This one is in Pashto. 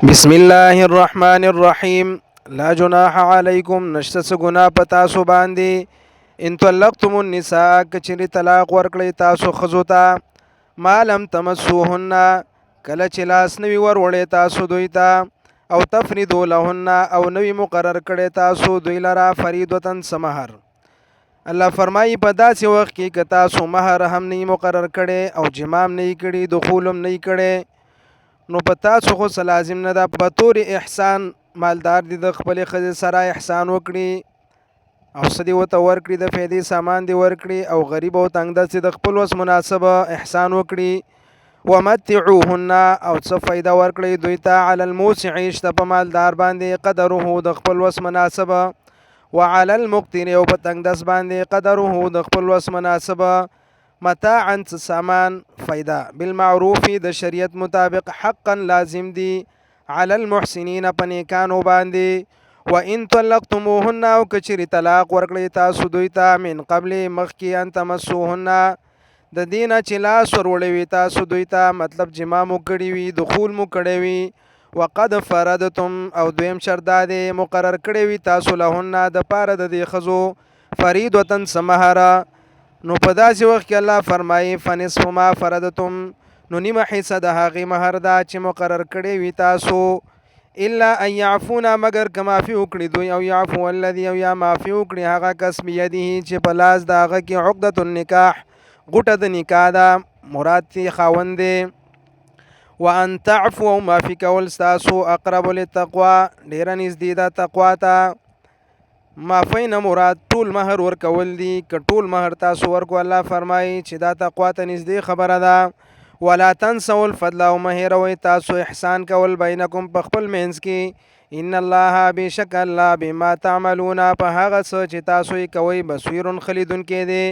بسم الله الرحمن الرحیم. لا جناح علیکم، نشته څه ګناه په تاسو باندې ان طلقتم النساء کچری طلاق ورکړی تاسو ښځو ته ما لم تمسوهن کله چې لاس نوی وروړی تاسو دوی ته او تفریدو لهن او نوی مقرر کړی تاسو دوی لره فریدتن څه مهر. الله فرمایي په داسې وخت کې که تاسو مهر هم نه مقرر کړی او جمام نه کړي دخول هم نه کړي نو په تاسو خو څه لازم نه ده په طور احسان مالدار دي د خپلې ښځې سره احسان وکړي او څه دې ورته ورکړي د فایدې سامان دې ورکړي او غریب او تنګ دستې د خپل وس مناسبه احسان وکړي. ومتعوهن او څه فایده ورکړي دوی ته علی الموسع شته په مالدار باندې قدره د خپل وس مناسبه وعلى المقتر او په تنګ دست باندې قدره د خپل وس مناسبه متاعا سامان فایده بالمعروف د شریعت مطابق حقا لازم دی علی المحسنین په نیکانو باندې. وان طلقتموهن او کچری طلاق ورکړی تاسو دوی ته من قبل مخکې ان تمسوهن د دینه چې لاس وروړی وي تاسو دوی ته مطلب جما مو کړی وي دخول مو کړی وي وقد فرضتم او دویم شرط دا دی مقرر کړی وي تاسو لهن د پاره د دې ښځو فریدتن څه مهر. نو په داسې وخت کې الله فرمایي فنصف ما فرضتم نو نیمه حصه د هغې مهر ده چې مقرر کړی وي تاسو الا ان یعفونا مگر که معافي وکړي دوی او یعفو الذي او یا معافي وکړي هغه کس بیده چې په لاس د هغه کې عقدة النکاح غوټه د نکاح ده مراد یې خاوند دی. وان تعفو او معافي کول ستاسو اقرب للتقوى ډیره نږدې ده تقوا ته. معافی نه مراد ټول مهر ورکول دي که ټول مهر تاسو ورکو الله فرمایي چې دا تقوا ته نږدې خبره ده. ولا تنسوا الفضل او مه هیروئ تاسو احسان کول بینکم په خپل منځ کې ان الله بشک الله بما تعملون په هغه څه چې تاسو یې کوئ بصیر خلیدونکی دی.